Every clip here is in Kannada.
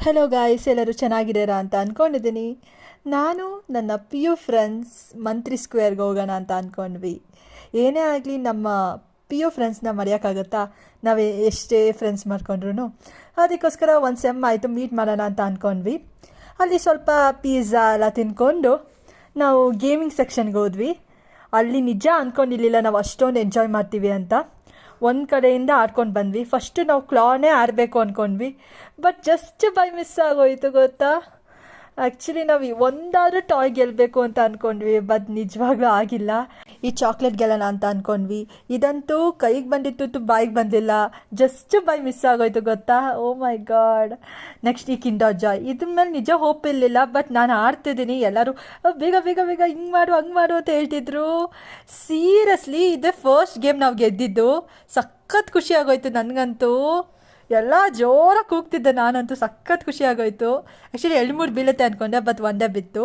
ಹಲೋ ಗಾಯ್ಸ್, ಎಲ್ಲರೂ ಚೆನ್ನಾಗಿದ್ದೀರಾ ಅಂತ ಅಂದ್ಕೊಂಡಿದ್ದೀನಿ. ನಾನು ನನ್ನ ಪಿ ಯು ಫ್ರೆಂಡ್ಸ್ ಮಂತ್ರಿ ಸ್ಕ್ವೇರ್ಗೆ ಹೋಗೋಣ ಅಂತ ಅಂದ್ಕೊಂಡ್ವಿ. ಏನೇ ಆಗಲಿ ನಮ್ಮ ಪಿ ಯು ಫ್ರೆಂಡ್ಸ್ನ ಮರೆಯೋಕ್ಕಾಗತ್ತಾ? ನಾವು ಎಷ್ಟೇ ಫ್ರೆಂಡ್ಸ್ ಮಾಡ್ಕೊಂಡ್ರು. ಅದಕ್ಕೋಸ್ಕರ ಒಂದು ಸೆಮ್ ಆಯಿತು, ಮೀಟ್ ಮಾಡೋಣ ಅಂತ ಅಂದ್ಕೊಂಡ್ವಿ. ಅಲ್ಲಿ ಸ್ವಲ್ಪ ಪಿಜ್ಜಾ ಎಲ್ಲ ತಿಂದ್ಕೊಂಡು ನಾವು ಗೇಮಿಂಗ್ ಸೆಕ್ಷನ್ಗೆ ಹೋದ್ವಿ. ಅಲ್ಲಿ ನಿಜ ಅಂದ್ಕೊಂಡಿರಲಿಲ್ಲ ನಾವು ಅಷ್ಟೊಂದು ಎಂಜಾಯ್ ಮಾಡ್ತೀವಿ ಅಂತ. ಒಂದು ಕಡೆಯಿಂದ ಆಡ್ಕೊಂಡು ಬಂದ್ವಿ. ಫಸ್ಟು ನಾವು ಕ್ಲಾನೇ ಆಡಬೇಕು ಅಂದ್ಕೊಂಡ್ವಿ, ಬಟ್ ಜಸ್ಟ್ ಬೈ ಮಿಸ್ ಆಗೋಯಿತು ಗೊತ್ತಾ. ಆ್ಯಕ್ಚುಲಿ ನಾವು ಒಂದಾದರೂ ಟಾಯ್ ಗೆಲ್ಲಬೇಕು ಅಂತ ಅಂದ್ಕೊಂಡ್ವಿ, ಬಟ್ ನಿಜವಾಗ್ಲೂ ಆಗಿಲ್ಲ. ಈ ಚಾಕ್ಲೇಟ್ ಗೆಲ್ಲೋಣ ಅಂತ ಅಂದ್ಕೊಂಡ್ವಿ, ಇದಂತೂ ಕೈಗೆ ಬಂದಿತ್ತು, ಬಾಯಿಗೆ ಬಂದಿಲ್ಲ. ಜಸ್ಟ್ ಬೈ ಮಿಸ್ ಆಗೋಯ್ತು ಗೊತ್ತಾ. ಓ ಮೈ ಗಾಡ್. ನೆಕ್ಸ್ಟ್ ಈ ಕಿಂಡರ್ ಜಾಯ್, ಇದ್ರ ಮೇಲೆ ನಿಜ ಹೋಪ್ ಇರಲಿಲ್ಲ, ಬಟ್ ನಾನು ಆಡ್ತಿದ್ದೀನಿ. ಎಲ್ಲರೂ ಬೇಗ ಬೇಗ ಬೇಗ ಹಿಂಗೆ ಮಾಡು ಹಂಗೆ ಮಾಡು ಅಂತ ಹೇಳ್ತಿದ್ರು. ಸೀರಿಯಸ್ಲಿ ಇದೇ ಫಸ್ಟ್ ಗೇಮ್ ನಾವು ಗೆದ್ದಿದ್ದು. ಸಖತ್ ಖುಷಿ ಆಗೋಯ್ತು ನನಗಂತೂ. ಎಲ್ಲ ಜೋರಾಗಿ ಕೂಗ್ತಿದ್ದೆ ನಾನಂತೂ. ಸಖತ್ ಖುಷಿ ಆಗೋಯ್ತು. ಆ್ಯಕ್ಚುಲಿ 2-3 ಬೀಳುತ್ತೆ ಅಂದ್ಕೊಂಡೆ, ಬಟ್ ಒಂದೇ ಬಿತ್ತು.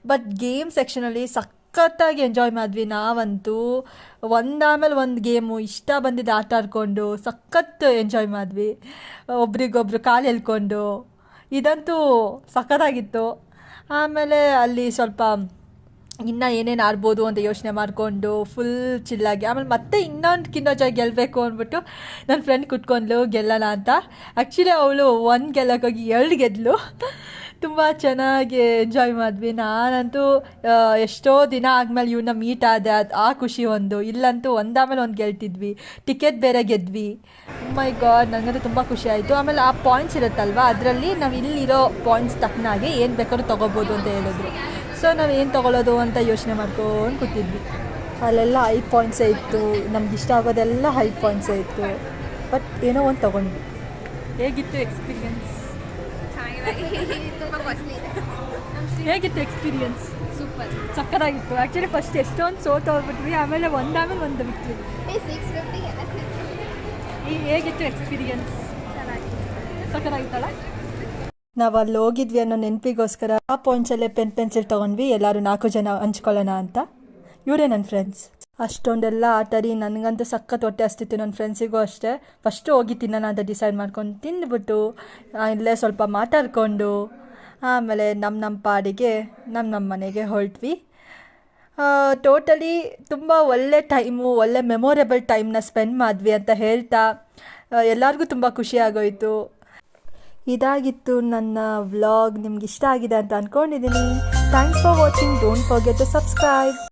ಬಟ್ ಗೇಮ್ ಸೆಕ್ಷನಲ್ಲಿ ಸಖತ್ತಾಗಿ ಎಂಜಾಯ್ ಮಾಡಿದ್ವಿ ನಾವಂತೂ. ಒಂದಾಮೇಲೆ ಒಂದು ಗೇಮು ಇಷ್ಟ ಬಂದಿದ್ದು ಆಟ ಆಡ್ಕೊಂಡು ಸಖತ್ ಎಂಜಾಯ್ ಮಾಡಿದ್ವಿ. ಒಬ್ರಿಗೊಬ್ರು ಕಾಲು ಎಳ್ಕೊಂಡು ಇದಂತೂ ಸಖತ್ತಾಗಿತ್ತು. ಆಮೇಲೆ ಅಲ್ಲಿ ಸ್ವಲ್ಪ ಇನ್ನೂ ಏನೇನು ಆಡ್ಬೋದು ಅಂತ ಯೋಚನೆ ಮಾಡಿಕೊಂಡು ಫುಲ್ ಚಿಲ್ಲಾಗಿ, ಆಮೇಲೆ ಮತ್ತೆ ಇನ್ನೊಂದು ಕಿಂಡರ್ ಜಾಯ್ ಗೆಲ್ಲಬೇಕು ಅಂದ್ಬಿಟ್ಟು ನನ್ನ ಫ್ರೆಂಡ್ ಕುತ್ಕೊಂಡ್ಲು ಗೆಲ್ಲೋಣ ಅಂತ. ಆ್ಯಕ್ಚುಲಿ ಅವಳು 1 ಗೆಲ್ಲೋಕ್ಕೋಗಿ 2 ಗೆದ್ಲು. ತುಂಬ ಚೆನ್ನಾಗಿ ಎಂಜಾಯ್ ಮಾಡಿದ್ವಿ. ನಾನಂತೂ ಎಷ್ಟೋ ದಿನ ಆದಮೇಲೆ ಇವನ್ನ ಮೀಟ್ ಆದೆ, ಆ ಖುಷಿ ಒಂದು. ಇಲ್ಲಂತೂ ಒಂದಾಮೇಲೆ ಒಂದು ಗೆಲ್ತಿದ್ವಿ, ಟಿಕೆಟ್ ಬೇರೆ ಗೆದ್ವಿ. ಮೈ ಗಾಡ್, ನನಗಂತೂ ತುಂಬ ಖುಷಿ ಆಯಿತು. ಆಮೇಲೆ ಆ ಪಾಯಿಂಟ್ಸ್ ಇರುತ್ತಲ್ವ, ಅದರಲ್ಲಿ ನಾವು ಇಲ್ಲಿರೋ ಪಾಯಿಂಟ್ಸ್ ತಕ್ಕನಾಗೆ ಏನು ಬೇಕಾದ್ರೂ ತೊಗೋಬೋದು ಅಂತ ಹೇಳಿದ್ರು. ಸೊ ನಾವು ಏನು ತೊಗೊಳ್ಳೋದು ಅಂತ ಯೋಚನೆ ಮಾಡ್ಕೊಂಡು ಕೂತಿದ್ವಿ. ಅಲ್ಲೆಲ್ಲ 5 ಪಾಯಿಂಟ್ಸೇ ಇತ್ತು, ನಮ್ಗೆ ಇಷ್ಟ ಆಗೋದೆಲ್ಲ 5 ಪಾಯಿಂಟ್ಸೇ ಇತ್ತು. ಬಟ್ ಏನೋ ಒಂದು ತೊಗೊಂಡ್ವಿ. ಹೇಗಿತ್ತು ಎಕ್ಸ್ಪೀರಿಯನ್ಸ್? ಹೇಗಿತ್ತು ಎಕ್ಸ್ಪೀರಿಯನ್ಸ್? ಸೂಪರ್, ಸಕ್ಕತ್ತಾಗಿತ್ತು. ಆ್ಯಕ್ಚುಲಿ ಫಸ್ಟ್ ಎಷ್ಟೊಂದು ಸೋತು ಹೋಗ್ಬಿಟ್ವಿ, ಆಮೇಲೆ ಒಂದಾಮೇಲೆ ಒಂದು ಬಿಟ್ವಿ. ಹೇಗಿತ್ತು ಎಕ್ಸ್ಪೀರಿಯನ್ಸ್? ಸಕ್ಕತ್ತಾಗಿತ್ತಲ್ಲ. ನಾವು ಅಲ್ಲಿ ಹೋಗಿದ್ವಿ ಅನ್ನೋ ನೆನಪಿಗೋಸ್ಕರ ಆ ಪಾಯಿಂಟ್ಸಲ್ಲೇ ಪೆನ್ಸಿಲ್ ತೊಗೊಂಡ್ವಿ. ಎಲ್ಲರೂ 4 ಜನ ಹಂಚ್ಕೊಳ್ಳೋಣ ಅಂತ. ಇವರೇ ನನ್ನ ಫ್ರೆಂಡ್ಸ್. ಅಷ್ಟೊಂದೆಲ್ಲ ಆಟಾಡಿ ನನಗಂತೂ ಸಖತ್ ಹೊಟ್ಟೆ ಹಸ್ತಿತ್ತು. ನನ್ನ ಫ್ರೆಂಡ್ಸಿಗೂ ಅಷ್ಟೇ. ಫಸ್ಟು ಹೋಗಿ ತಿನ್ನೋಣ ಅಂತ ಡಿಸೈಡ್ ಮಾಡ್ಕೊಂಡು ತಿಂದ್ಬಿಟ್ಟು ಇಲ್ಲೇ ಸ್ವಲ್ಪ ಮಾತಾಡಿಕೊಂಡು ಆಮೇಲೆ ನಮ್ಮ ಪಾಡಿಗೆ ನಮ್ಮ ಮನೆಗೆ ಹೊರಟ್ವಿ. ಟೋಟಲಿ ತುಂಬ ಒಳ್ಳೆ ಟೈಮು, ಒಳ್ಳೆ ಮೆಮೊರೇಬಲ್ ಟೈಮ್ನ ಸ್ಪೆಂಡ್ ಮಾಡಿದ್ವಿ ಅಂತ ಹೇಳ್ತಾ ಎಲ್ಲರಿಗೂ ತುಂಬ ಖುಷಿ ಆಗೋಯಿತು. ಇದಾಗಿತ್ತು ನನ್ನ ವ್ಲಾಗ್. ನಿಮ್ಗೆ ಇಷ್ಟ ಆಗಿದೆ ಅಂತ ಅಂದ್ಕೊಂಡಿದ್ದೀನಿ. Thanks for watching. Don't forget to subscribe.